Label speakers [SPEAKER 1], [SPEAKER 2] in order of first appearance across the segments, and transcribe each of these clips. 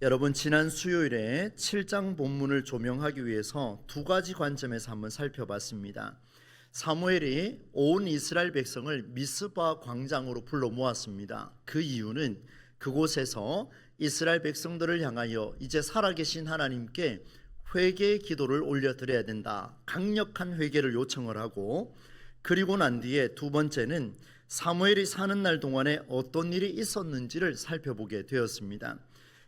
[SPEAKER 1] 여러분, 지난 수요일에 7장 본문을 조명하기 위해서 두 가지 관점에서 한번 살펴봤습니다. 사무엘이 온 이스라엘 백성을 미스바 광장으로 불러 모았습니다. 그 이유는 그곳에서 이스라엘 백성들을 향하여 이제 살아계신 하나님께 회개의 기도를 올려드려야 된다, 강력한 회개를 요청을 하고, 그리고 난 뒤에 두 번째는 사무엘이 사는 날 동안에 어떤 일이 있었는지를 살펴보게 되었습니다.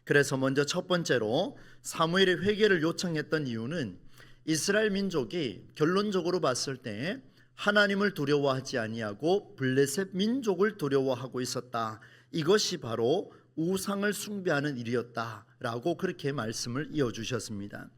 [SPEAKER 1] 그래서 먼저 첫 번째로 사무엘이 회개를 요청했던 이유는 이스라엘 민족이 결론적으로 봤을 때 하나님을 두려워하지 아니하고 블레셋 민족을 두려워하고 있었다. 이것이 바로 우상을 숭배하는 일이었다라고 그렇게 말씀을 이어주셨습니다.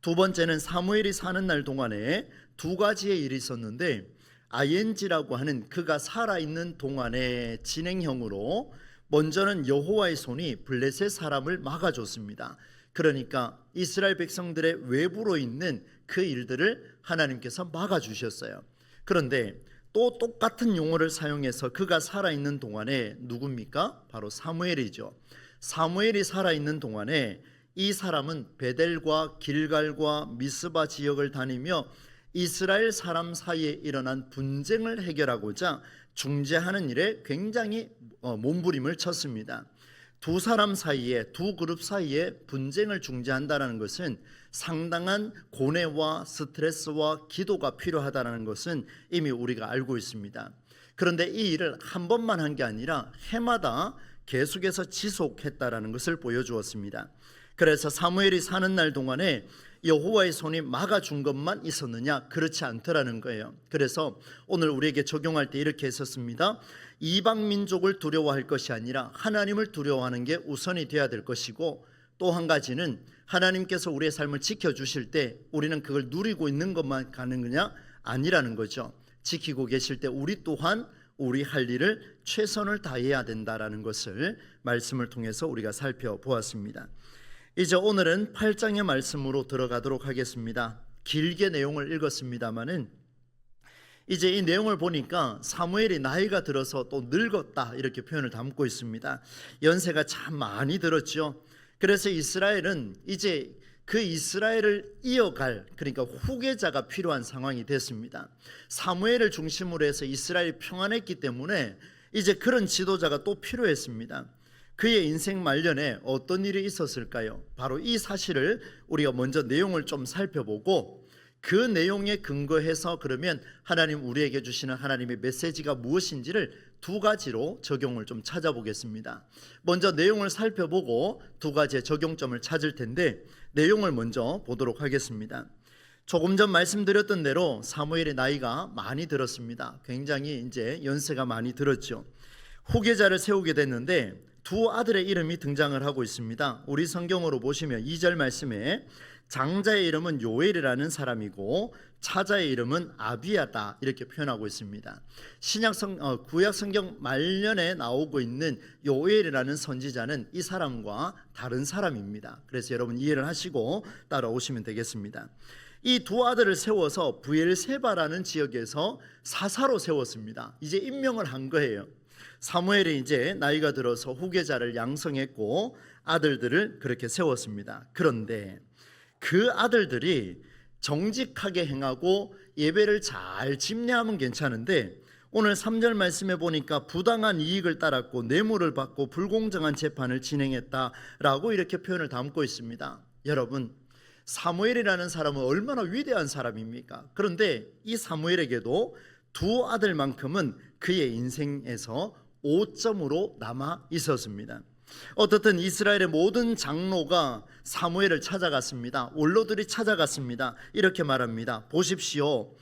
[SPEAKER 1] 두 번째는 사무엘이 사는 날 동안에 두 가지의 일이 있었는데, ING라고 하는 그가 살아있는 동안의 진행형으로 먼저는 여호와의 손이 블레셋 사람을 막아줬습니다. 그러니까 이스라엘 백성들의 외부로 있는 그 일들을 하나님께서 막아주셨어요. 그런데 또 똑같은 용어를 사용해서 그가 살아있는 동안에 누굽니까? 바로 사무엘이죠. 사무엘이 살아있는 동안에 이 사람은 베델과 길갈과 미스바 지역을 다니며 이스라엘 사람 사이에 일어난 분쟁을 해결하고자 중재하는 일에 굉장히 몸부림을 쳤습니다. 두 사람 사이에, 두 그룹 사이에 분쟁을 중재한다는 것은 상당한 고뇌와 스트레스와 기도가 필요하다는 것은 이미 우리가 알고 있습니다. 그런데 이 일을 한 번만 한 게 아니라 해마다 계속해서 지속했다라는 것을 보여주었습니다. 그래서 사무엘이 사는 날 동안에 여호와의 손이 막아준 것만 있었느냐? 그렇지 않더라는 거예요. 그래서 오늘 우리에게 적용할 때 이렇게 했었습니다. 이방 민족을 두려워할 것이 아니라 하나님을 두려워하는 게 우선이 되어야 될 것이고, 또 한 가지는 하나님께서 우리의 삶을 지켜주실 때 우리는 그걸 누리고 있는 것만 가는 거냐? 아니라는 거죠. 지키고 계실 때 우리 또한 우리 할 일을 최선을 다해야 된다라는 것을 말씀을 통해서 우리가 살펴보았습니다. 이제 오늘은 8장의 말씀으로 들어가도록 하겠습니다. 길게 내용을 읽었습니다마는 이제 이 내용을 보니까 사무엘이 나이가 들어서 또 늙었다, 이렇게 표현을 담고 있습니다. 연세가 참 많이 들었죠. 그래서 이스라엘은 이제 그 이스라엘을 이어갈, 그러니까 후계자가 필요한 상황이 됐습니다. 사무엘을 중심으로 해서 이스라엘이 평안했기 때문에 이제 그런 지도자가 또 필요했습니다. 그의 인생 말년에 어떤 일이 있었을까요? 바로 이 사실을 우리가 먼저 내용을 좀 살펴보고, 그 내용에 근거해서 그러면 하나님 우리에게 주시는 하나님의 메시지가 무엇인지를 두 가지로 적용을 좀 찾아보겠습니다. 먼저 내용을 살펴보고 두 가지의 적용점을 찾을 텐데, 내용을 먼저 보도록 하겠습니다. 조금 전 말씀드렸던 대로 사무엘의 나이가 많이 들었습니다. 굉장히 이제 연세가 많이 들었죠. 후계자를 세우게 됐는데 두 아들의 이름이 등장을 하고 있습니다. 우리 성경으로 보시면 2절 말씀에 장자의 이름은 요엘이라는 사람이고 차자의 이름은 아비야다, 이렇게 표현하고 있습니다. 구약 성경 말년에 나오고 있는 요엘이라는 선지자는 이 사람과 다른 사람입니다. 그래서 여러분 이해를 하시고 따라오시면 되겠습니다. 이 두 아들을 세워서 브엘세바라는 지역에서 사사로 세웠습니다. 이제 임명을 한 거예요. 사무엘이 이제 나이가 들어서 후계자를 양성했고 아들들을 그렇게 세웠습니다. 그런데 그 아들들이 정직하게 행하고 예배를 잘 집례하면 괜찮은데, 오늘 3절 말씀에 보니까 부당한 이익을 따랐고 뇌물을 받고 불공정한 재판을 진행했다라고 이렇게 표현을 담고 있습니다. 여러분, 사무엘이라는 사람은 얼마나 위대한 사람입니까? 그런데 이 사무엘에게도 두 아들만큼은 그의 인생에서 오점으로 남아 있었습니다. 어떻든 이스라엘의 모든 장로가 사무엘을 찾아갔습니다. 원로들이 찾아갔습니다. 이렇게 말합니다. 보십시오,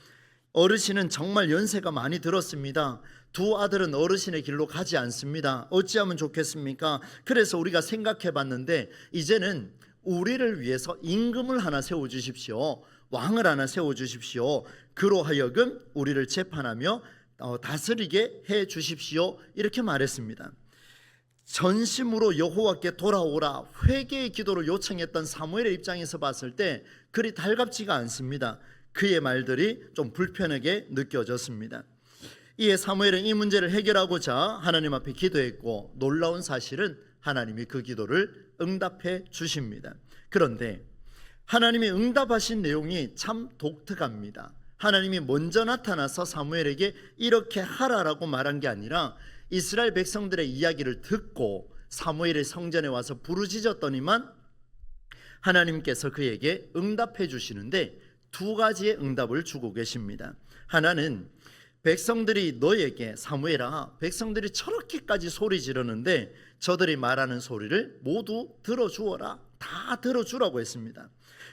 [SPEAKER 1] 어르신은 정말 연세가 많이 들었습니다. 두 아들은 어르신의 길로 가지 않습니다. 어찌하면 좋겠습니까? 그래서 우리가 생각해 봤는데 이제는 우리를 위해서 임금을 하나 세워주십시오. 왕을 하나 세워주십시오. 그로 하여금 우리를 재판하며 다스리게 해 주십시오. 이렇게 말했습니다. 전심으로 여호와께 돌아오라, 회개의 기도를 요청했던 사무엘의 입장에서 봤을 때 그리 달갑지가 않습니다. 그의 말들이 좀 불편하게 느껴졌습니다. 이에 사무엘은 이 문제를 해결하고자 하나님 앞에 기도했고, 놀라운 사실은 하나님이 그 기도를 응답해 주십니다. 그런데 하나님이 응답하신 내용이 참 독특합니다. 하나님이 먼저 나타나서 사무엘에게 이렇게 하라라고 말한 게 아니라 이스라엘 백성들의 이야기를 듣고 사무엘이 성전에 와서 부르짖었더니만 하나님께서 그에게 응답해 주시는데 두 가지의 응답을 주고 계십니다. 하나는 백성들이 너에게, 사무엘아, 백성들이 저렇게까지 소리 지르는데 저들이 말하는 소리를 모두 들어주어라. 다 들어주라고 했습니다.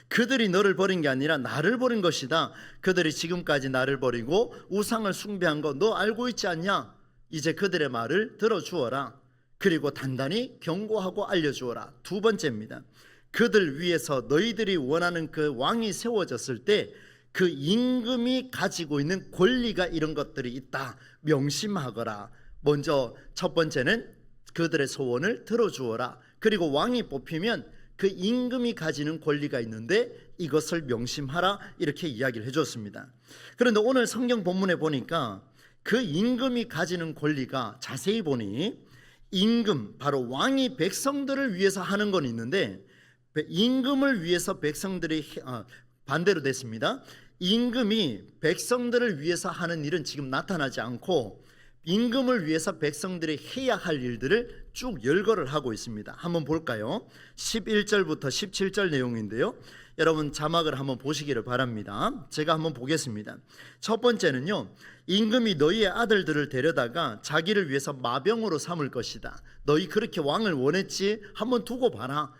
[SPEAKER 1] 그들이 너를 버린 게 아니라 나를 버린 것이다. 그들이 지금까지 나를 버리고 우상을 숭배한 거 너 알고 있지 않냐? 이제 그들의 말을 들어주어라. 그리고 단단히 경고하고 알려주어라. 두 번째입니다. 그들 위에서 너희들이 원하는 그 왕이 세워졌을 때 그 임금이 가지고 있는 권리가 이런 것들이 있다. 명심하거라. 먼저 첫 번째는 그들의 소원을 들어주어라. 그리고 왕이 뽑히면 그 임금이 가지는 권리가 있는데 이것을 명심하라. 이렇게 이야기를 해줬습니다. 그런데 오늘 성경 본문에 보니까 그 임금이 가지는 권리가 자세히 보니 임금, 바로 왕이 백성들을 위해서 하는 건 있는데 임금을 위해서 백성들이 반대로 됐습니다. 임금이 백성들을 위해서 하는 일은 지금 나타나지 않고 임금을 위해서 백성들이 해야 할 일들을 쭉 열거를 하고 있습니다. 한번 볼까요? 11절부터 17절 내용인데요. 여러분 자막을 한번 보시기를 바랍니다. 제가 한번 보겠습니다. 첫 번째는요, 임금이 너희의 아들들을 데려다가 자기를 위해서 마병으로 삼을 것이다. 너희 그렇게 왕을 원했지? 한번 두고 봐라.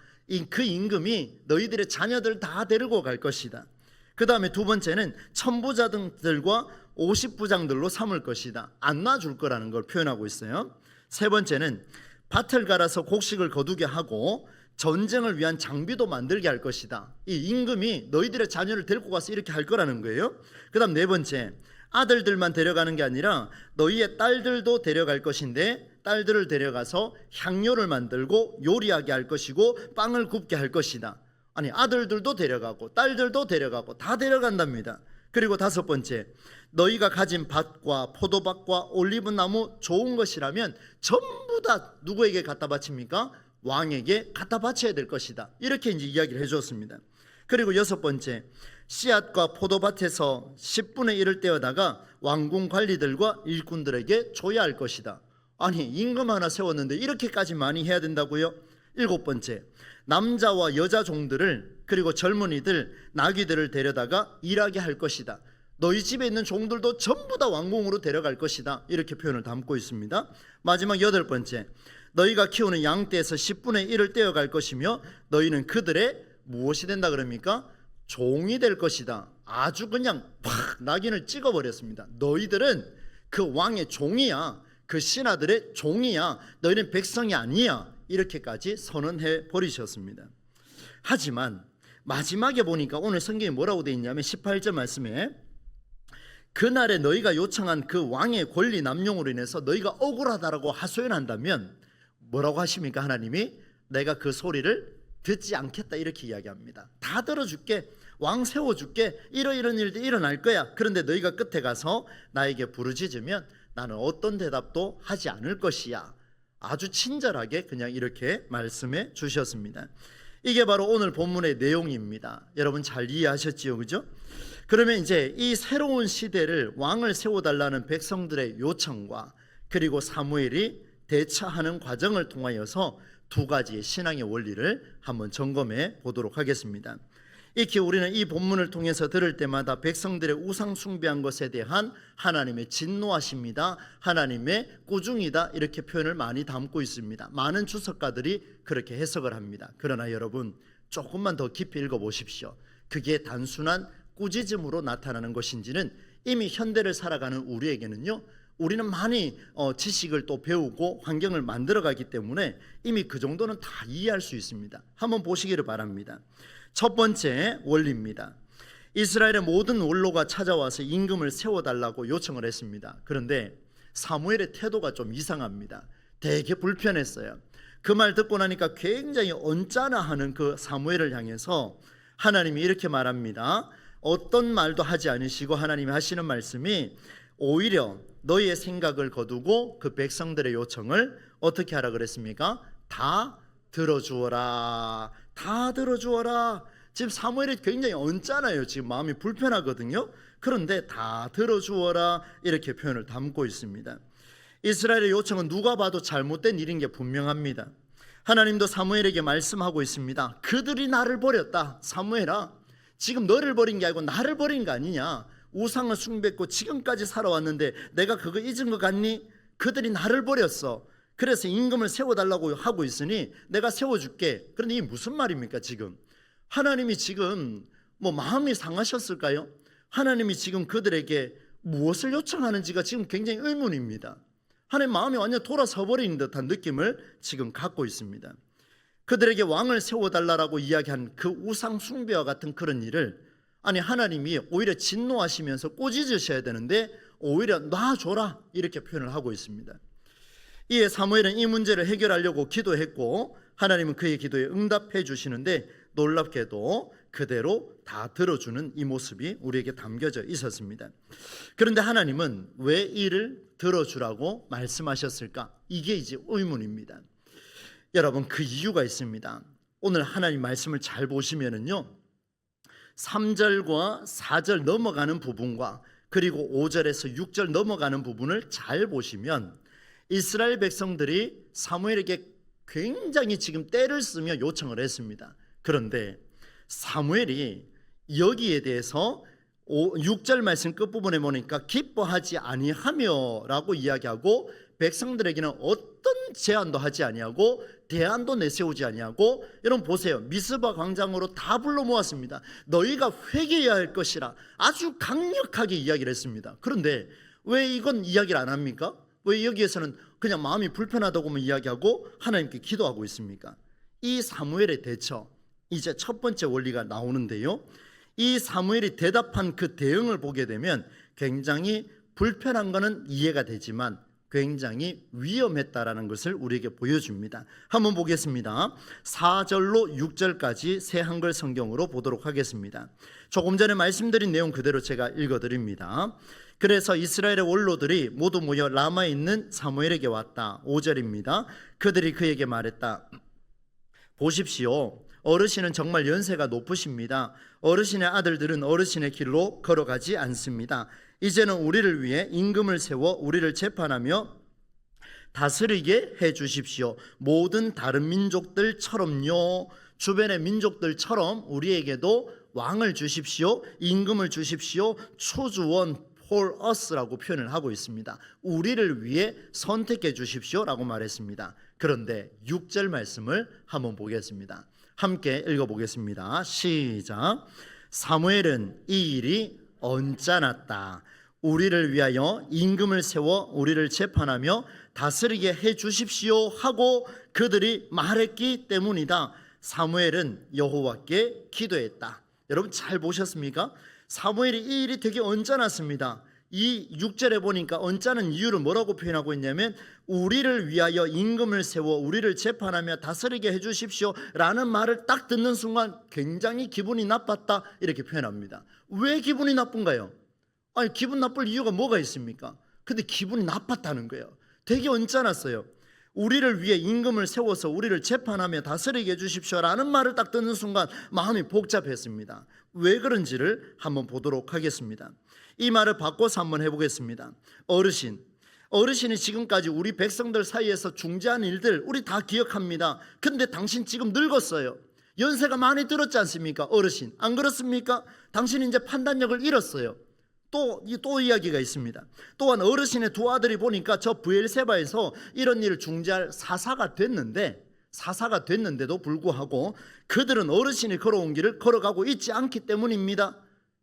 [SPEAKER 1] 그 임금이 너희들의 자녀들 다 데리고 갈 것이다. 그 다음에 두 번째는 천부장들과 50부장들로 삼을 것이다. 안 놔줄 거라는 걸 표현하고 있어요. 세 번째는 밭을 갈아서 곡식을 거두게 하고 전쟁을 위한 장비도 만들게 할 것이다. 이 임금이 너희들의 자녀를 데리고 가서 이렇게 할 거라는 거예요. 그 다음 네 번째, 아들들만 데려가는 게 아니라 너희의 딸들도 데려갈 것인데 딸들을 데려가서 향료를 만들고 요리하게 할 것이고 빵을 굽게 할 것이다. 아니, 아들들도 데려가고 딸들도 데려가고 다 데려간답니다. 그리고 다섯 번째, 너희가 가진 밭과 포도밭과 올리브나무 좋은 것이라면 전부 다 누구에게 갖다 바칩니까? 왕에게 갖다 바쳐야 될 것이다. 이렇게 이제 이야기를 해줬습니다. 그리고 여섯 번째, 씨앗과 포도밭에서 10분의 1을 떼어다가 왕궁 관리들과 일꾼들에게 줘야 할 것이다. 아니, 임금 하나 세웠는데 이렇게까지 많이 해야 된다고요? 일곱 번째, 남자와 여자 종들을, 그리고 젊은이들, 나귀들을 데려다가 일하게 할 것이다. 너희 집에 있는 종들도 전부 다 왕궁으로 데려갈 것이다. 이렇게 표현을 담고 있습니다. 마지막 여덟 번째, 너희가 키우는 양떼에서 10분의 1을 떼어갈 것이며 너희는 그들의 무엇이 된다 그럽니까? 종이 될 것이다. 아주 그냥 팍 낙인을 찍어버렸습니다. 너희들은 그 왕의 종이야. 그 신하들의 종이야. 너희는 백성이 아니야. 이렇게까지 선언해 버리셨습니다. 하지만 마지막에 보니까 오늘 성경에 뭐라고 되어 있냐면 18절 말씀에 그날에 너희가 요청한 그 왕의 권리 남용으로 인해서 너희가 억울하다라고 하소연한다면 뭐라고 하십니까? 하나님이 내가 그 소리를 듣지 않겠다 이렇게 이야기합니다. 다 들어줄게, 왕 세워줄게, 이런 일도 일어날 거야. 그런데 너희가 끝에 가서 나에게 부르짖으면 나는 어떤 대답도 하지 않을 것이야. 아주 친절하게 그냥 이렇게 말씀해 주셨습니다. 이게 바로 오늘 본문의 내용입니다. 여러분 잘 이해하셨지요, 그죠? 그러면 이제 이 새로운 시대를 왕을 세워달라는 백성들의 요청과 그리고 사무엘이 대처하는 과정을 통하여서 두 가지의 신앙의 원리를 한번 점검해 보도록 하겠습니다. 익히 우리는 이 본문을 통해서 들을 때마다 백성들의 우상 숭배한 것에 대한 하나님의 진노하십니다, 하나님의 꾸중이다, 이렇게 표현을 많이 담고 있습니다. 많은 주석가들이 그렇게 해석을 합니다. 그러나 여러분 조금만 더 깊이 읽어보십시오. 그게 단순한 꾸짖음으로 나타나는 것인지는 이미 현대를 살아가는 우리에게는요, 우리는 많이 지식을 또 배우고 환경을 만들어가기 때문에 이미 그 정도는 다 이해할 수 있습니다. 한번 보시기를 바랍니다. 첫 번째 원리입니다. 이스라엘의 모든 원로가 찾아와서 임금을 세워달라고 요청을 했습니다. 그런데 사무엘의 태도가 좀 이상합니다. 되게 불편했어요. 그 말 듣고 나니까 굉장히 언짢아하는 그 사무엘을 향해서 하나님이 이렇게 말합니다. 어떤 말도 하지 않으시고 하나님이 하시는 말씀이 오히려 너희의 생각을 거두고 그 백성들의 요청을 어떻게 하라 그랬습니까? 다 들어주어라. 다 들어주어라. 지금 사무엘이 굉장히 언짢아요. 지금 마음이 불편하거든요. 그런데 다 들어주어라 이렇게 표현을 담고 있습니다. 이스라엘의 요청은 누가 봐도 잘못된 일인 게 분명합니다. 하나님도 사무엘에게 말씀하고 있습니다. 그들이 나를 버렸다. 사무엘아, 지금 너를 버린 게 아니고 나를 버린 거 아니냐. 우상을 숭배했고 지금까지 살아왔는데 내가 그거 잊은 것 같니? 그들이 나를 버렸어. 그래서 임금을 세워달라고 하고 있으니 내가 세워줄게. 그런데 이게 무슨 말입니까? 지금 하나님이 지금 마음이 상하셨을까요? 하나님이 지금 그들에게 무엇을 요청하는지가 지금 굉장히 의문입니다. 하나님 마음이 완전 돌아서 버리는 듯한 느낌을 지금 갖고 있습니다. 그들에게 왕을 세워달라고 이야기한 그 우상 숭배와 같은 그런 일을 하나님이 오히려 진노하시면서 꼬집으셔야 되는데 오히려 놔줘라 이렇게 표현을 하고 있습니다. 이에 사무엘은 이 문제를 해결하려고 기도했고 하나님은 그의 기도에 응답해 주시는데 놀랍게도 그대로 다 들어주는 이 모습이 우리에게 담겨져 있었습니다. 그런데 하나님은 왜 이를 들어주라고 말씀하셨을까? 이게 이제 의문입니다. 여러분, 그 이유가 있습니다. 오늘 하나님 말씀을 잘 보시면은요, 3절과 4절 넘어가는 부분과 그리고 5절에서 6절 넘어가는 부분을 잘 보시면 이스라엘 백성들이 사무엘에게 굉장히 지금 때를 쓰며 요청을 했습니다. 그런데 사무엘이 여기에 대해서 6절 말씀 끝부분에 보니까 기뻐하지 아니하며 라고 이야기하고 백성들에게는 어떤 제안도 하지 아니하고 대안도 내세우지 아니하고, 여러분 보세요. 미스바 광장으로 다 불러 모았습니다. 너희가 회개해야 할 것이라 아주 강력하게 이야기를 했습니다. 그런데 왜 이건 이야기를 안 합니까? 왜 여기에서는 그냥 마음이 불편하다고만 이야기하고 하나님께 기도하고 있습니까? 이 사무엘의 대처, 이제 첫 번째 원리가 나오는데요, 이 사무엘이 대답한 그 대응을 보게 되면 굉장히 불편한 것은 이해가 되지만 굉장히 위험했다라는 것을 우리에게 보여줍니다. 한번 보겠습니다. 4절로 6절까지 새 한글 성경으로 보도록 하겠습니다. 조금 전에 말씀드린 내용 그대로 제가 읽어드립니다. 그래서 이스라엘의 원로들이 모두 모여 라마에 있는 사무엘에게 왔다. 5절입니다. 그들이 그에게 말했다. 보십시오. 어르신은 정말 연세가 높으십니다. 어르신의 아들들은 어르신의 길로 걸어가지 않습니다. 이제는 우리를 위해 임금을 세워 우리를 재판하며 다스리게 해 주십시오. 모든 다른 민족들처럼요, 주변의 민족들처럼 우리에게도 왕을 주십시오. 임금을 주십시오. 초주원 for us라고 표현을 하고 있습니다. 우리를 위해 선택해 주십시오라고 말했습니다. 그런데 6절 말씀을 한번 보겠습니다. 함께 읽어보겠습니다. 시작. 사무엘은 이 일이 언짢았다. 우리를 위하여 임금을 세워 우리를 재판하며 다스리게 해 주십시오 하고 그들이 말했기 때문이다. 사무엘은 여호와께 기도했다. 여러분 잘 보셨습니까? 사무엘이 이 일이 되게 언짢았습니다. 이 6절에 보니까 언짢은 이유를 뭐라고 표현하고 있냐면 우리를 위하여 임금을 세워 우리를 재판하며 다스리게 해 주십시오 라는 말을 딱 듣는 순간 굉장히 기분이 나빴다 이렇게 표현합니다. 왜 기분이 나쁜가요? 기분 나쁠 이유가 뭐가 있습니까? 근데 기분이 나빴다는 거예요. 되게 언짢았어요. 우리를 위해 임금을 세워서 우리를 재판하며 다스리게 해주십시오 라는 말을 딱 듣는 순간 마음이 복잡했습니다. 왜 그런지를 한번 보도록 하겠습니다. 이 말을 바꿔서 한번 해보겠습니다. 어르신이 지금까지 우리 백성들 사이에서 중재한 일들 우리 다 기억합니다. 근데 당신 지금 늙었어요. 연세가 많이 들었지 않습니까? 어르신, 안 그렇습니까? 당신이 이제 판단력을 잃었어요. 또 이야기가 있습니다. 또한 어르신의 두 아들이 보니까 저 브엘세바에서 이런 일을 중재할 사사가 됐는데도 불구하고 그들은 어르신이 걸어온 길을 걸어가고 있지 않기 때문입니다.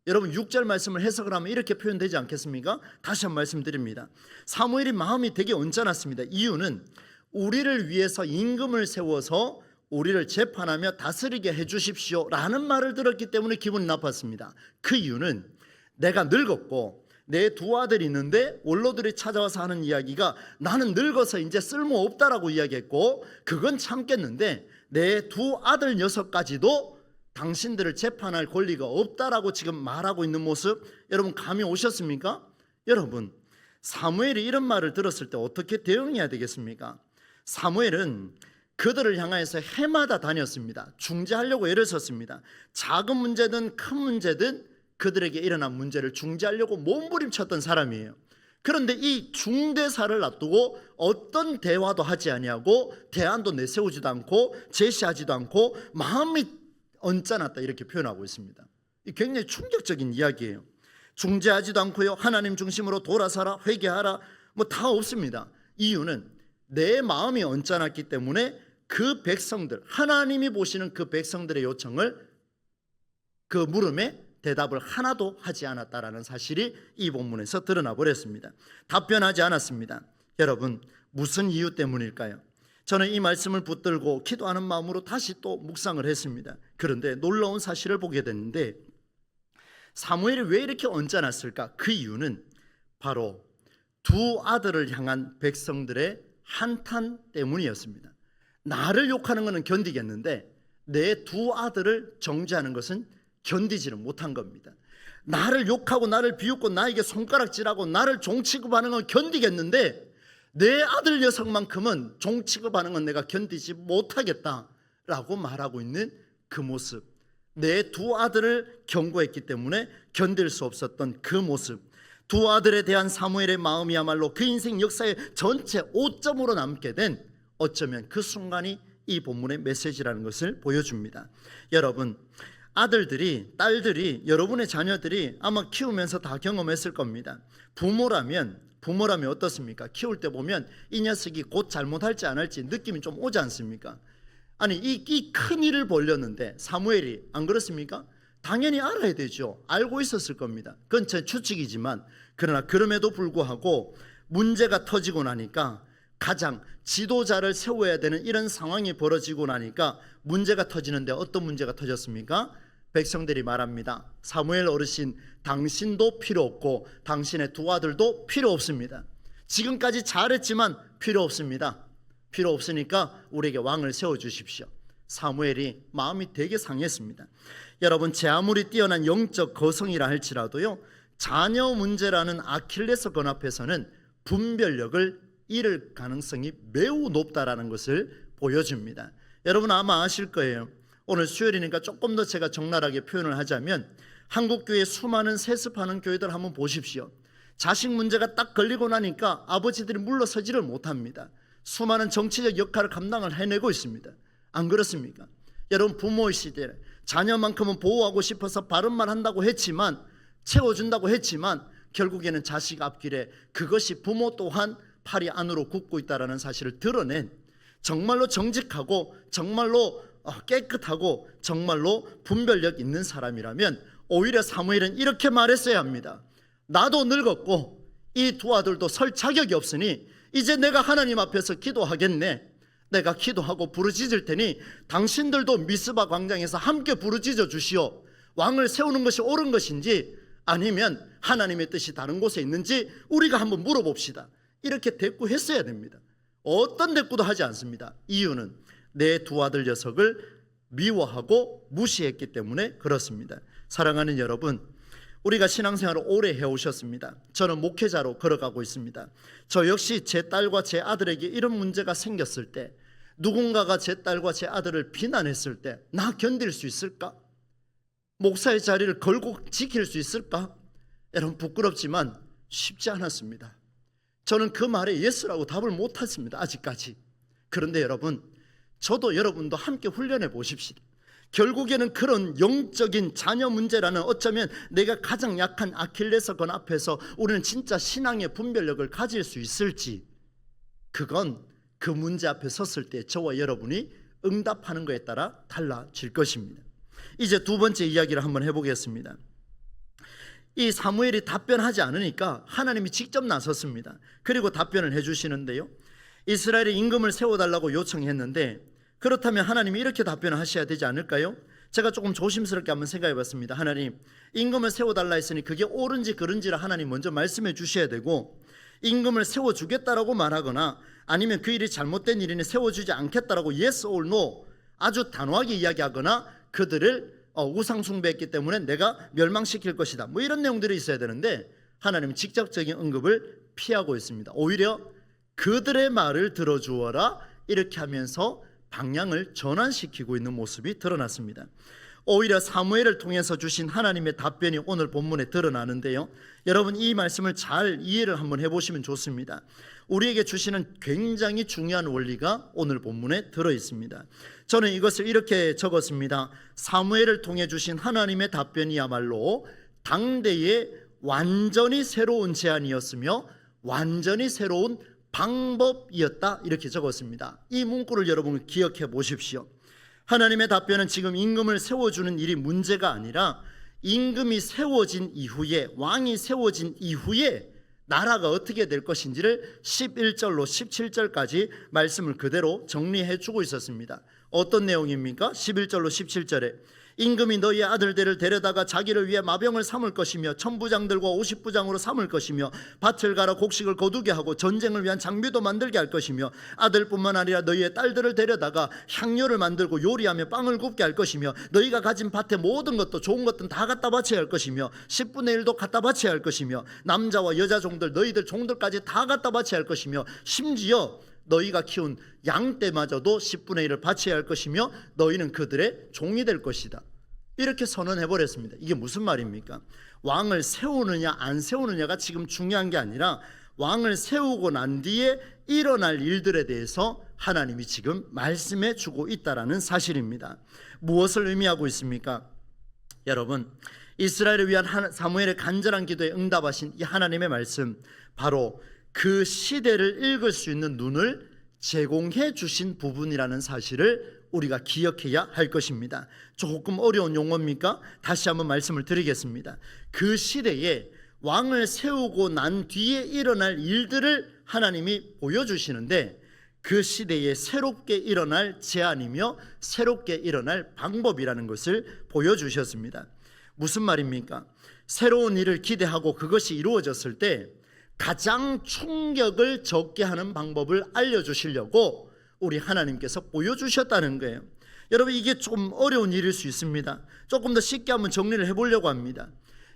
[SPEAKER 1] 여러분 6절 말씀을 해석을 하면 이렇게 표현되지 않겠습니까? 다시 한번 말씀드립니다. 사무엘이 마음이 되게 언짢았습니다. 이유는 우리를 위해서 임금을 세워서 우리를 재판하며 다스리게 해주십시오 라는 말을 들었기 때문에 기분이 나빴습니다. 그 이유는 내가 늙었고 내 두 아들이 있는데 원로들이 찾아와서 하는 이야기가 나는 늙어서 이제 쓸모없다라고 이야기했고 그건 참겠는데 내 두 아들 녀석까지도 당신들을 재판할 권리가 없다라고 지금 말하고 있는 모습 여러분 감이 오셨습니까? 여러분 사무엘이 이런 말을 들었을 때 어떻게 대응해야 되겠습니까? 사무엘은 그들을 향해서 해마다 다녔습니다. 중재하려고 애를 썼습니다. 작은 문제든 큰 문제든 그들에게 일어난 문제를 중재하려고 몸부림쳤던 사람이에요. 그런데 이 중대사를 놔두고 어떤 대화도 하지 아니하고 대안도 내세우지도 않고 제시하지도 않고 마음이 언짢았다, 이렇게 표현하고 있습니다. 이 굉장히 충격적인 이야기예요. 중재하지도 않고요, 하나님 중심으로 돌아서라, 회개하라, 뭐 다 없습니다. 이유는 내 마음이 언짢았기 때문에 그 백성들, 하나님이 보시는 그 백성들의 요청을, 그 물음에 대답을 하나도 하지 않았다라는 사실이 이 본문에서 드러나 버렸습니다. 답변하지 않았습니다. 여러분, 무슨 이유 때문일까요? 저는 이 말씀을 붙들고 기도하는 마음으로 다시 또 묵상을 했습니다. 그런데 놀라운 사실을 보게 됐는데, 사무엘이 왜 이렇게 언짢았을까? 그 이유는 바로 두 아들을 향한 백성들의 한탄 때문이었습니다. 나를 욕하는 것은 견디겠는데 내 두 아들을 정죄하는 것은 견디지는 못한 겁니다. 나를 욕하고 나를 비웃고 나에게 손가락질하고 나를 종취급하는 건 견디겠는데 내 아들 녀석만큼은 종취급하는 건 내가 견디지 못하겠다라고 말하고 있는 그 모습, 내 두 아들을 경고했기 때문에 견딜 수 없었던 그 모습, 두 아들에 대한 사무엘의 마음이야말로 그 인생 역사의 전체 5점으로 남게 된, 어쩌면 그 순간이 이 본문의 메시지라는 것을 보여줍니다. 여러분, 아들들이, 딸들이, 여러분의 자녀들이 아마 키우면서 다 경험했을 겁니다. 부모라면 어떻습니까? 키울 때 보면 이 녀석이 곧 잘못할지 안 할지 느낌이 좀 오지 않습니까? 아니, 이 큰 일을 벌렸는데 사무엘이, 안 그렇습니까? 당연히 알아야 되죠. 알고 있었을 겁니다. 그건 제 추측이지만, 그러나 그럼에도 불구하고 문제가 터지고 나니까, 가장 지도자를 세워야 되는 이런 상황이 벌어지고 나니까 문제가 터지는데 어떤 문제가 터졌습니까? 백성들이 말합니다. 사무엘 어르신, 당신도 필요 없고 당신의 두 아들도 필요 없습니다. 지금까지 잘했지만 필요 없습니다. 필요 없으니까 우리에게 왕을 세워주십시오. 사무엘이 마음이 되게 상했습니다. 여러분, 제 아무리 뛰어난 영적 거성이라 할지라도요, 자녀 문제라는 아킬레스건 앞에서는 분별력을 잃을 가능성이 매우 높다라는 것을 보여줍니다. 여러분 아마 아실 거예요. 오늘 수요일이니까 조금 더 제가 적나라하게 표현을 하자면, 한국교회 수많은 세습하는 교회들 한번 보십시오. 자식 문제가 딱 걸리고 나니까 아버지들이 물러서지를 못합니다. 수많은 정치적 역할을 감당을 해내고 있습니다. 안 그렇습니까? 여러분, 부모의 시대에 자녀만큼은 보호하고 싶어서 바른 말 한다고 했지만, 채워준다고 했지만 결국에는 자식 앞길에 그것이 부모 또한 팔이 안으로 굽고 있다는 사실을 드러낸, 정말로 정직하고 정말로 깨끗하고 정말로 분별력 있는 사람이라면 오히려 사무엘은 이렇게 말했어야 합니다. 나도 늙었고 이 두 아들도 설 자격이 없으니 이제 내가 하나님 앞에서 기도하겠네. 내가 기도하고 부르짖을 테니 당신들도 미스바 광장에서 함께 부르짖어 주시오. 왕을 세우는 것이 옳은 것인지 아니면 하나님의 뜻이 다른 곳에 있는지 우리가 한번 물어봅시다. 이렇게 대꾸했어야 됩니다. 어떤 대꾸도 하지 않습니다. 이유는 내 두 아들 녀석을 미워하고 무시했기 때문에 그렇습니다. 사랑하는 여러분, 우리가 신앙생활을 오래 해오셨습니다. 저는 목회자로 걸어가고 있습니다. 저 역시 제 딸과 제 아들에게 이런 문제가 생겼을 때, 누군가가 제 딸과 제 아들을 비난했을 때 나 견딜 수 있을까? 목사의 자리를 걸고 지킬 수 있을까? 여러분, 부끄럽지만 쉽지 않았습니다. 저는 그 말에 예스라고 답을 못했습니다, 아직까지. 그런데 여러분, 저도 여러분도 함께 훈련해 보십시오. 결국에는 그런 영적인 자녀 문제라는, 어쩌면 내가 가장 약한 아킬레스건 앞에서 우리는 진짜 신앙의 분별력을 가질 수 있을지, 그건 그 문제 앞에 섰을 때 저와 여러분이 응답하는 것에 따라 달라질 것입니다. 이제 두 번째 이야기를 한번 해보겠습니다. 이 사무엘이 답변하지 않으니까 하나님이 직접 나섰습니다. 그리고 답변을 해주시는데요, 이스라엘의 임금을 세워달라고 요청했는데, 그렇다면 하나님이 이렇게 답변을 하셔야 되지 않을까요? 제가 조금 조심스럽게 한번 생각해 봤습니다. 하나님, 임금을 세워달라 했으니 그게 옳은지 그른지를 하나님 먼저 말씀해 주셔야 되고, 임금을 세워주겠다라고 말하거나 아니면 그 일이 잘못된 일이니 세워주지 않겠다라고 yes or no 아주 단호하게 이야기하거나 그들을 우상 숭배했기 때문에 내가 멸망시킬 것이다, 뭐 이런 내용들이 있어야 되는데 하나님은 직접적인 언급을 피하고 있습니다. 오히려 그들의 말을 들어주어라 이렇게 하면서 방향을 전환시키고 있는 모습이 드러났습니다. 오히려 사무엘을 통해서 주신 하나님의 답변이 오늘 본문에 드러나는데요, 여러분 이 말씀을 잘 이해를 한번 해보시면 좋습니다. 우리에게 주시는 굉장히 중요한 원리가 오늘 본문에 들어있습니다. 저는 이것을 이렇게 적었습니다. 사무엘을 통해 주신 하나님의 답변이야말로 당대의 완전히 새로운 제안이었으며 완전히 새로운 방법이었다, 이렇게 적었습니다. 이 문구를 여러분 기억해 보십시오. 하나님의 답변은 지금 임금을 세워주는 일이 문제가 아니라 임금이 세워진 이후에, 왕이 세워진 이후에 나라가 어떻게 될 것인지를 11절로 17절까지 말씀을 그대로 정리해 주고 있었습니다. 어떤 내용입니까? 11절로 17절에 임금이 너희의 아들들을 데려다가 자기를 위해 마병을 삼을 것이며 천부장들과 50부장으로 삼을 것이며 밭을 갈아 곡식을 거두게 하고 전쟁을 위한 장비도 만들게 할 것이며 아들뿐만 아니라 너희의 딸들을 데려다가 향료를 만들고 요리하며 빵을 굽게 할 것이며 너희가 가진 밭의 모든 것도 좋은 것들은 다 갖다 바쳐야 할 것이며 10분의 1도 갖다 바쳐야 할 것이며 남자와 여자 종들 너희들 종들까지 다 갖다 바쳐야 할 것이며 심지어 너희가 키운 양떼마저도 10분의 1을 바쳐야 할 것이며 너희는 그들의 종이 될 것이다, 이렇게 선언해버렸습니다. 이게 무슨 말입니까? 왕을 세우느냐 안 세우느냐가 지금 중요한 게 아니라 왕을 세우고 난 뒤에 일어날 일들에 대해서 하나님이 지금 말씀해 주고 있다는 사실입니다. 무엇을 의미하고 있습니까? 여러분, 이스라엘을 위한 사무엘의 간절한 기도에 응답하신 이 하나님의 말씀, 바로 그 시대를 읽을 수 있는 눈을 제공해 주신 부분이라는 사실을 우리가 기억해야 할 것입니다. 조금 어려운 용어입니까? 다시 한번 말씀을 드리겠습니다. 그 시대에 왕을 세우고 난 뒤에 일어날 일들을 하나님이 보여주시는데 그 시대에 새롭게 일어날 제안이며 새롭게 일어날 방법이라는 것을 보여주셨습니다. 무슨 말입니까? 새로운 일을 기대하고 그것이 이루어졌을 때 가장 충격을 적게 하는 방법을 알려주시려고 우리 하나님께서 보여주셨다는 거예요. 여러분, 이게 좀 어려운 일일 수 있습니다. 조금 더 쉽게 한번 정리를 해보려고 합니다.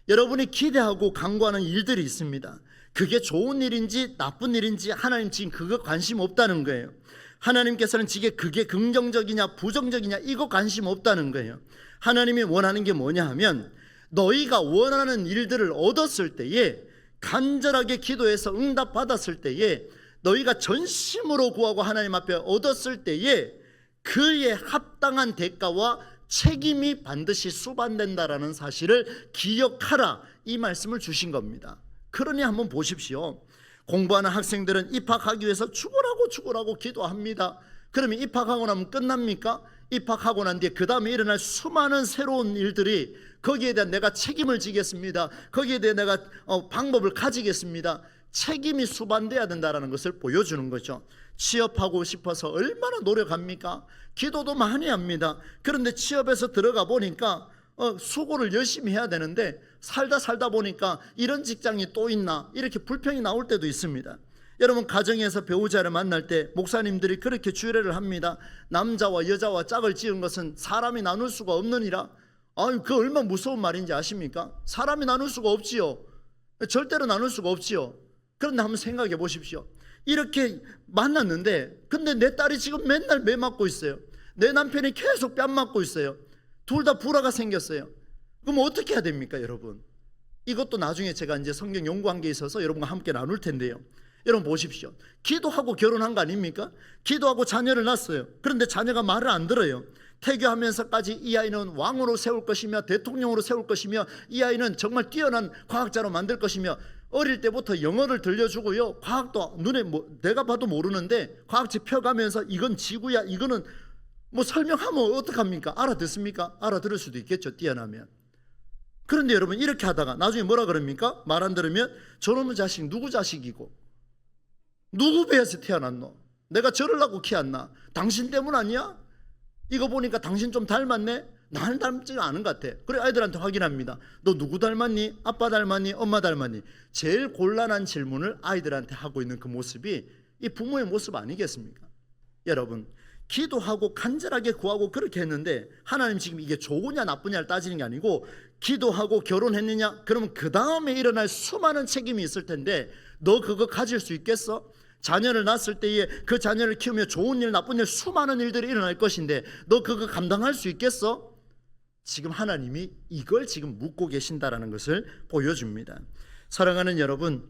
[SPEAKER 1] 여러분이 기대하고 간구하는 일들이 있습니다. 그게 좋은 일인지 나쁜 일인지 하나님 지금 그거 관심 없다는 거예요. 하나님께서는 그게 긍정적이냐 부정적이냐 이거 관심 없다는 거예요. 하나님이 원하는 게 뭐냐 하면 너희가 원하는 일들을 얻었을 때에, 간절하게 기도해서 응답받았을 때에, 너희가 전심으로 구하고 하나님 앞에 얻었을 때에 그의 합당한 대가와 책임이 반드시 수반된다라는 사실을 기억하라, 이 말씀을 주신 겁니다. 그러니 한번 보십시오. 공부하는 학생들은 입학하기 위해서 죽으라고 기도합니다. 그러면 입학하고 나면 끝납니까? 입학하고 난 뒤에 그 다음에 일어날 수많은 새로운 일들이, 거기에 대한 내가 책임을 지겠습니다, 거기에 대해 내가 방법을 가지겠습니다, 책임이 수반돼야 된다는 것을 보여주는 거죠. 취업하고 싶어서 얼마나 노력합니까? 기도도 많이 합니다. 그런데 취업해서 들어가 보니까 수고를 열심히 해야 되는데 살다 보니까 이런 직장이 또 있나, 이렇게 불평이 나올 때도 있습니다. 여러분, 가정에서 배우자를 만날 때 목사님들이 그렇게 주례를 합니다. 남자와 여자와 짝을 지은 것은 사람이 나눌 수가 없느니라. 그 얼마나 무서운 말인지 아십니까? 사람이 나눌 수가 없지요. 절대로 나눌 수가 없지요. 그런데 한번 생각해 보십시오. 이렇게 만났는데 근데 내 딸이 지금 맨날 매 맞고 있어요. 내 남편이 계속 뺨 맞고 있어요. 둘 다 불화가 생겼어요. 그럼 어떻게 해야 됩니까, 여러분? 이것도 나중에 제가 이제 성경 연구한 게 있어서 여러분과 함께 나눌 텐데요. 여러분 보십시오. 기도하고 결혼한 거 아닙니까? 기도하고 자녀를 낳았어요. 그런데 자녀가 말을 안 들어요. 태교하면서까지 이 아이는 왕으로 세울 것이며 대통령으로 세울 것이며 이 아이는 정말 뛰어난 과학자로 만들 것이며, 어릴 때부터 영어를 들려주고요, 과학도 눈에 내가 봐도 모르는데 과학책 펴가면서 이건 지구야, 이거는 설명하면 어떡합니까? 알아듣습니까? 알아들을 수도 있겠죠, 뛰어나면. 그런데 여러분, 이렇게 하다가 나중에 뭐라 그럽니까? 말 안 들으면 저놈의 자식 누구 자식이고 누구 배에서 태어났노? 내가 저러려고 키웠나? 당신 때문 아니야? 이거 보니까 당신 좀 닮았네? 나는 닮지가 않은 것 같아. 그래, 아이들한테 확인합니다. 너 누구 닮았니? 아빠 닮았니? 엄마 닮았니? 제일 곤란한 질문을 아이들한테 하고 있는 그 모습이 이 부모의 모습 아니겠습니까? 여러분, 기도하고 간절하게 구하고 그렇게 했는데 하나님 지금 이게 좋으냐 나쁘냐를 따지는 게 아니고, 기도하고 결혼했느냐? 그러면 그 다음에 일어날 수많은 책임이 있을 텐데 너 그거 가질 수 있겠어? 자녀를 낳았을 때에 그 자녀를 키우며 좋은 일 나쁜 일 수많은 일들이 일어날 것인데 너 그거 감당할 수 있겠어? 지금 하나님이 이걸 지금 묻고 계신다라는 것을 보여줍니다. 사랑하는 여러분,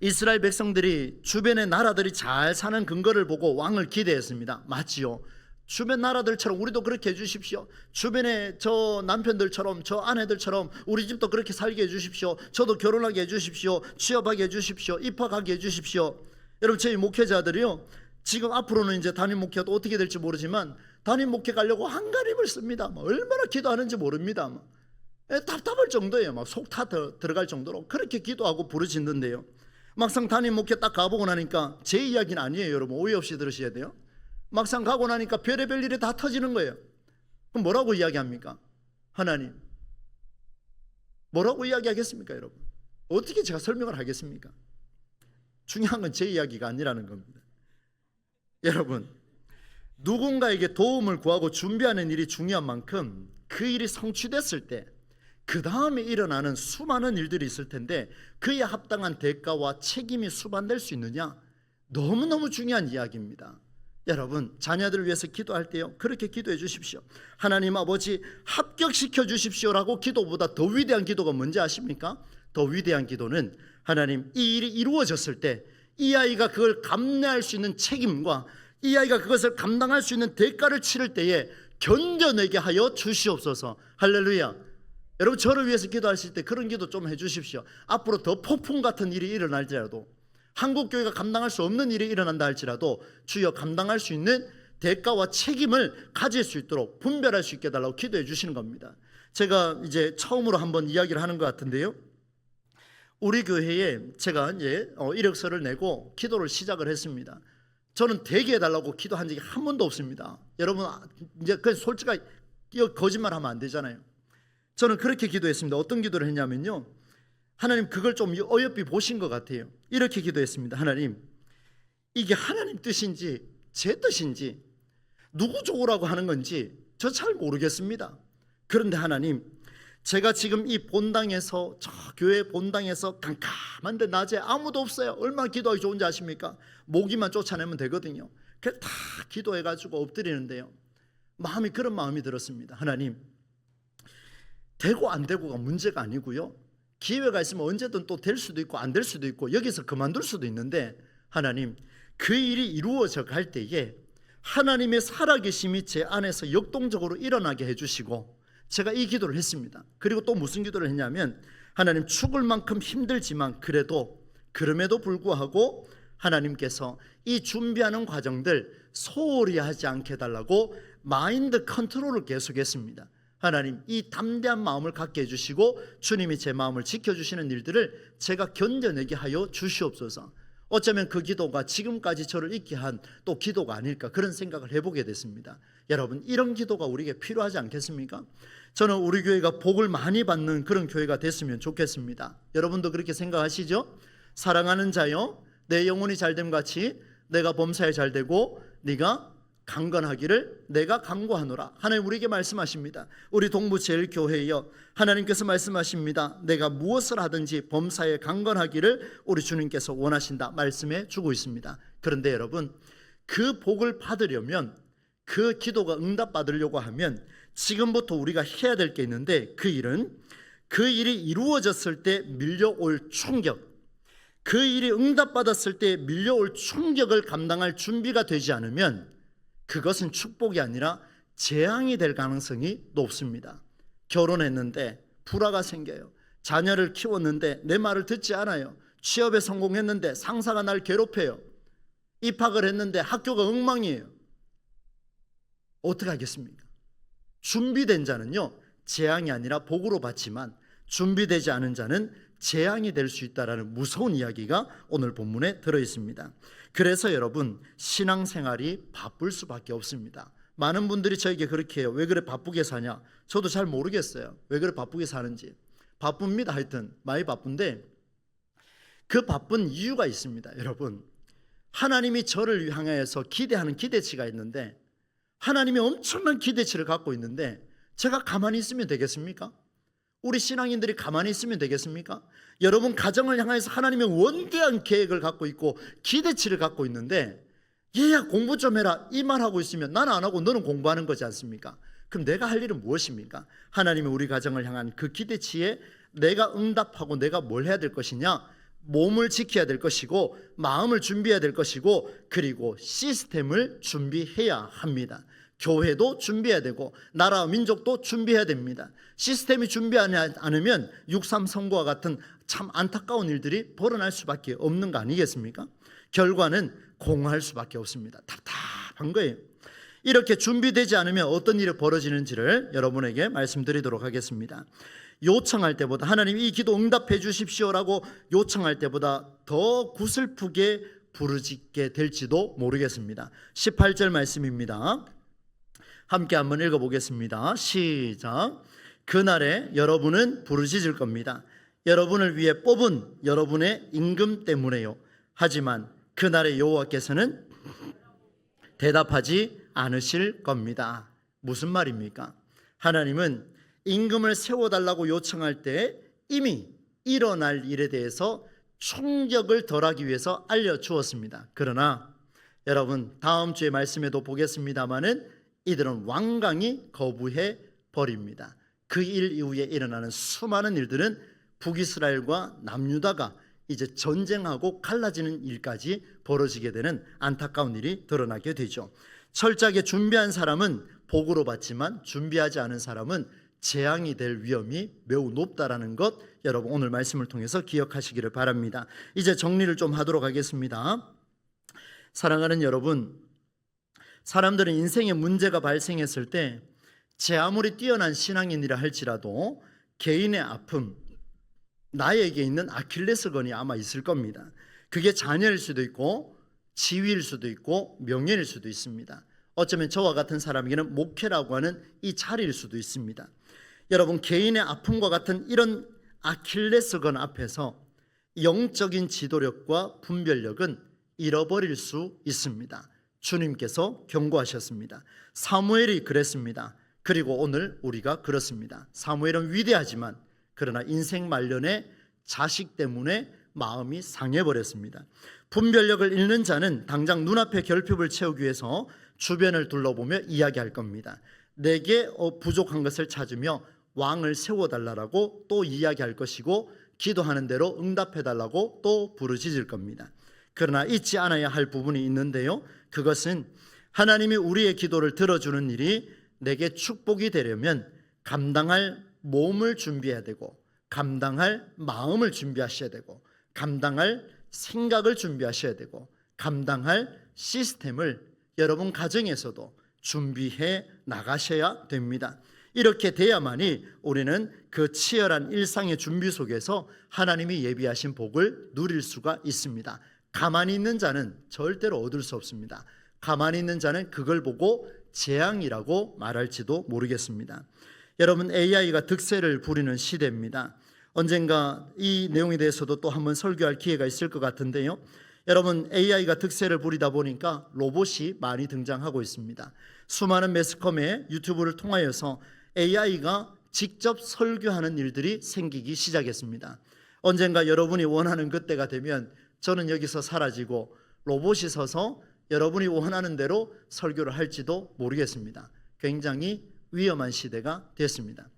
[SPEAKER 1] 이스라엘 백성들이 주변의 나라들이 잘 사는 근거를 보고 왕을 기대했습니다. 맞지요? 주변 나라들처럼 우리도 그렇게 해주십시오. 주변에 저 남편들처럼 저 아내들처럼 우리 집도 그렇게 살게 해주십시오. 저도 결혼하게 해주십시오. 취업하게 해주십시오. 입학하게 해주십시오. 여러분, 저희 목회자들이요, 지금 앞으로는 이제 담임 목회도 어떻게 될지 모르지만 담임 목회 가려고 한가림을 씁니다. 얼마나 기도하는지 모릅니다. 답답할 정도예요. 막 속 타 들어갈 정도로 그렇게 기도하고 부르짖는데요, 막상 담임 목회 딱 가보고 나니까 제 이야기는 아니에요. 여러분, 오해 없이 들으셔야 돼요. 막상 가고 나니까 별의별 일이 다 터지는 거예요. 그럼 뭐라고 이야기합니까? 하나님, 뭐라고 이야기하겠습니까? 여러분, 어떻게 제가 설명을 하겠습니까? 중요한 건 제 이야기가 아니라는 겁니다. 여러분, 누군가에게 도움을 구하고 준비하는 일이 중요한 만큼 그 일이 성취됐을 때 그 다음에 일어나는 수많은 일들이 있을 텐데 그에 합당한 대가와 책임이 수반될 수 있느냐, 너무너무 중요한 이야기입니다. 여러분, 자녀들을 위해서 기도할 때요, 그렇게 기도해 주십시오. 하나님 아버지, 합격시켜 주십시오라고 기도보다 더 위대한 기도가 뭔지 아십니까? 더 위대한 기도는 하나님, 이 일이 이루어졌을 때 이 아이가 그걸 감내할 수 있는 책임과 이 아이가 그것을 감당할 수 있는 대가를 치를 때에 견뎌내게 하여 주시옵소서. 할렐루야. 여러분, 저를 위해서 기도하실 때 그런 기도 좀 해주십시오. 앞으로 더 폭풍 같은 일이 일어날지라도, 한국교회가 감당할 수 없는 일이 일어난다 할지라도 주여 감당할 수 있는 대가와 책임을 가질 수 있도록 분별할 수 있게 해달라고 기도해 주시는 겁니다. 제가 이제 처음으로 한번 이야기를 하는 것 같은데요, 우리 교회에 제가 이제 이력서를 내고 기도를 시작을 했습니다. 저는 되게 해달라고 기도한 적이 한 번도 없습니다. 여러분, 이제 그 솔직하게 거짓말하면 안 되잖아요. 저는 그렇게 기도했습니다. 어떤 기도를 했냐면요, 하나님, 그걸 좀 어여삐 보신 것 같아요. 이렇게 기도했습니다. 하나님, 이게 하나님 뜻인지 제 뜻인지 누구 좋으라고 하는 건지 저 잘 모르겠습니다. 그런데 하나님, 제가 지금 이 본당에서, 저 교회 본당에서 깜깜한데 낮에 아무도 없어요. 얼마나 기도하기 좋은지 아십니까? 모기만 쫓아내면 되거든요. 그래서 다 기도해가지고 엎드리는데요, 마음이 그런 마음이 들었습니다. 하나님, 되고 안 되고가 문제가 아니고요, 기회가 있으면 언제든 또 될 수도 있고 안 될 수도 있고 여기서 그만둘 수도 있는데, 하나님, 그 일이 이루어져 갈 때에 하나님의 살아계심이 제 안에서 역동적으로 일어나게 해주시고, 제가 이 기도를 했습니다. 그리고 또 무슨 기도를 했냐면, 하나님, 죽을 만큼 힘들지만 그럼에도 불구하고 하나님께서 이 준비하는 과정들 소홀히 하지 않게 해달라고 마인드 컨트롤을 계속했습니다. 하나님, 이 담대한 마음을 갖게 해주시고 주님이 제 마음을 지켜주시는 일들을 제가 견뎌내게 하여 주시옵소서. 어쩌면 그 기도가 지금까지 저를 있게 한 또 기도가 아닐까, 그런 생각을 해보게 됐습니다. 여러분, 이런 기도가 우리에게 필요하지 않겠습니까? 저는 우리 교회가 복을 많이 받는 그런 교회가 됐으면 좋겠습니다. 여러분도 그렇게 생각하시죠? 사랑하는 자여, 내 영혼이 잘됨 같이 내가 범사에 잘되고 네가 강건하기를 내가 간구하노라. 하나님 우리에게 말씀하십니다. 우리 동부제일교회여, 하나님께서 말씀하십니다. 내가 무엇을 하든지 범사에 강건하기를 우리 주님께서 원하신다 말씀해 주고 있습니다. 그런데 여러분, 그 복을 받으려면, 그 기도가 응답받으려고 하면 지금부터 우리가 해야 될 게 있는데, 그 일은 그 일이 이루어졌을 때 밀려올 충격, 그 일이 응답받았을 때 밀려올 충격을 감당할 준비가 되지 않으면 그것은 축복이 아니라 재앙이 될 가능성이 높습니다. 결혼했는데 불화가 생겨요. 자녀를 키웠는데 내 말을 듣지 않아요. 취업에 성공했는데 상사가 날 괴롭혀요. 입학을 했는데 학교가 엉망이에요. 어떻게 하겠습니까? 준비된 자는요, 재앙이 아니라 복으로 받지만 준비되지 않은 자는 재앙이 될 수 있다라는 무서운 이야기가 오늘 본문에 들어 있습니다. 그래서 여러분, 신앙생활이 바쁠 수밖에 없습니다. 많은 분들이 저에게 그렇게 해요. 왜 그래 바쁘게 사냐? 저도 잘 모르겠어요. 왜 그래 바쁘게 사는지. 바쁩니다. 하여튼 많이 바쁜데 그 바쁜 이유가 있습니다. 여러분, 하나님이 저를 향해서 기대하는 기대치가 있는데, 하나님이 엄청난 기대치를 갖고 있는데 제가 가만히 있으면 되겠습니까? 우리 신앙인들이 가만히 있으면 되겠습니까? 여러분 가정을 향해서 하나님의 원대한 계획을 갖고 있고 기대치를 갖고 있는데, 얘야 공부 좀 해라 이 말하고 있으면 나는 안 하고 너는 공부하는 거지 않습니까? 그럼 내가 할 일은 무엇입니까? 하나님이 우리 가정을 향한 그 기대치에 내가 응답하고 내가 뭘 해야 될 것이냐? 몸을 지켜야 될 것이고 마음을 준비해야 될 것이고, 그리고 시스템을 준비해야 합니다. 교회도 준비해야 되고 나라와 민족도 준비해야 됩니다. 시스템이 준비하지 않으면 6.3 선거와 같은 참 안타까운 일들이 벌어날 수밖에 없는 거 아니겠습니까? 결과는 공허할 수밖에 없습니다. 답답한 거예요. 이렇게 준비되지 않으면 어떤 일이 벌어지는지를 여러분에게 말씀드리도록 하겠습니다. 요청할 때보다, 하나님 이 기도 응답해 주십시오라고 요청할 때보다 더 구슬프게 부르짖게 될지도 모르겠습니다. 18절 말씀입니다. 함께 한번 읽어보겠습니다. 시작. 그날에 여러분은 부르짖을 겁니다. 여러분을 위해 뽑은 여러분의 임금 때문에요. 하지만 그날에 여호와께서는 대답하지 않으실 겁니다. 무슨 말입니까? 하나님은 임금을 세워달라고 요청할 때 이미 일어날 일에 대해서 충격을 덜하기 위해서 알려주었습니다. 그러나 여러분 다음 주의 말씀에도 보겠습니다마는 이들은 완강히 거부해 버립니다. 그 일 이후에 일어나는 수많은 일들은 북이스라엘과 남유다가 이제 전쟁하고 갈라지는 일까지 벌어지게 되는 안타까운 일이 드러나게 되죠. 철저하게 준비한 사람은 복으로 받지만 준비하지 않은 사람은 재앙이 될 위험이 매우 높다라는 것, 여러분 오늘 말씀을 통해서 기억하시기를 바랍니다. 이제 정리를 좀 하도록 하겠습니다. 사랑하는 여러분, 사람들은 인생에 문제가 발생했을 때 제 아무리 뛰어난 신앙인이라 할지라도 개인의 아픔, 나에게 있는 아킬레스건이 아마 있을 겁니다. 그게 자녀일 수도 있고 지위일 수도 있고 명예일 수도 있습니다. 어쩌면 저와 같은 사람에게는 목회라고 하는 이 자리일 수도 있습니다. 여러분 개인의 아픔과 같은 이런 아킬레스건 앞에서 영적인 지도력과 분별력은 잃어버릴 수 있습니다. 주님께서 경고하셨습니다. 사무엘이 그랬습니다. 그리고 오늘 우리가 그렇습니다. 사무엘은 위대하지만 그러나 인생 말년에 자식 때문에 마음이 상해버렸습니다. 분별력을 잃는 자는 당장 눈앞의 결핍을 채우기 위해서 주변을 둘러보며 이야기할 겁니다. 내게 부족한 것을 찾으며 왕을 세워달라고 또 이야기할 것이고, 기도하는 대로 응답해달라고 또 부르짖을 겁니다. 그러나 잊지 않아야 할 부분이 있는데요, 그것은 하나님이 우리의 기도를 들어주는 일이 내게 축복이 되려면 감당할 몸을 준비해야 되고, 감당할 마음을 준비하셔야 되고, 감당할 생각을 준비하셔야 되고, 감당할 시스템을 여러분 가정에서도 준비해 나가셔야 됩니다. 이렇게 돼야만이 우리는 그 치열한 일상의 준비 속에서 하나님이 예비하신 복을 누릴 수가 있습니다. 가만히 있는 자는 절대로 얻을 수 없습니다. 가만히 있는 자는 그걸 보고 재앙이라고 말할지도 모르겠습니다. 여러분 AI가 득세를 부리는 시대입니다. 언젠가 이 내용에 대해서도 또 한번 설교할 기회가 있을 것 같은데요, 여러분 AI가 득세를 부리다 보니까 로봇이 많이 등장하고 있습니다. 수많은 매스컴에 유튜브를 통하여서 AI가 직접 설교하는 일들이 생기기 시작했습니다. 언젠가 여러분이 원하는 그때가 되면 저는 여기서 사라지고 로봇이 서서 여러분이 원하는 대로 설교를 할지도 모르겠습니다. 굉장히 위험한 시대가 됐습니다.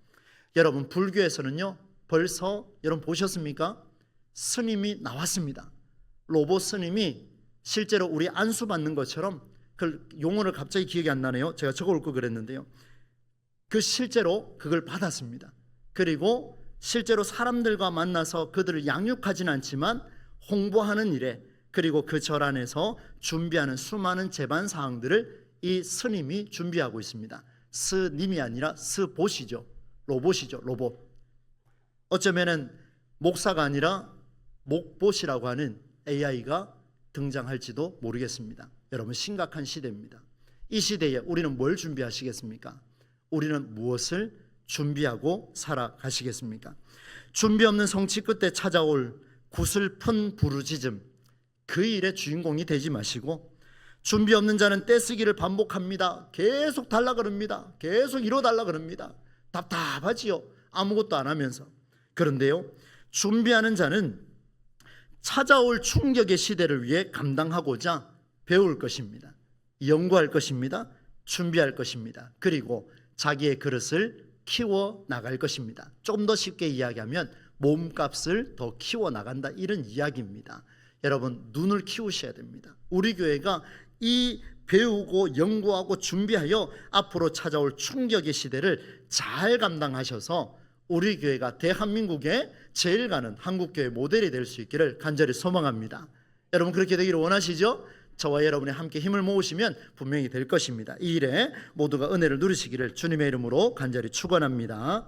[SPEAKER 1] 여러분 불교에서는요 벌써 여러분 보셨습니까? 스님이 나왔습니다. 로봇 스님이 실제로 우리 안수 받는 것처럼, 그 용어를 갑자기 기억이 안 나네요. 제가 적어올 걸 그랬는데요, 그 실제로 그걸 받았습니다. 그리고 실제로 사람들과 만나서 그들을 양육하지는 않지만 홍보하는 일에, 그리고 그 절 안에서 준비하는 수많은 제반 사항들을 이 스님이 준비하고 있습니다. 스님이 아니라 스봇이죠. 로봇이죠. 로봇. 어쩌면은 목사가 아니라 목봇이라고 하는 AI가 등장할지도 모르겠습니다. 여러분 심각한 시대입니다. 이 시대에 우리는 뭘 준비하시겠습니까? 우리는 무엇을 준비하고 살아가시겠습니까? 준비 없는 성취 끝에 찾아올 구슬픈 부르짖음, 그 일의 주인공이 되지 마시고, 준비 없는 자는 떼쓰기를 반복합니다. 계속 달라 그럽니다. 계속 이뤄달라 그럽니다. 답답하지요. 아무것도 안 하면서. 그런데요, 준비하는 자는 찾아올 충격의 시대를 위해 감당하고자 배울 것입니다. 연구할 것입니다. 준비할 것입니다. 그리고 자기의 그릇을 키워 나갈 것입니다. 좀 더 쉽게 이야기하면 몸값을 더 키워 나간다, 이런 이야기입니다. 여러분, 눈을 키우셔야 됩니다. 우리 교회가 이 배우고 연구하고 준비하여 앞으로 찾아올 충격의 시대를 잘 감당하셔서 우리 교회가 대한민국의 제일 가는 한국교회 모델이 될 수 있기를 간절히 소망합니다. 여러분, 그렇게 되기를 원하시죠? 저와 여러분이 함께 힘을 모으시면 분명히 될 것입니다. 이 일에 모두가 은혜를 누리시기를 주님의 이름으로 간절히 축원합니다.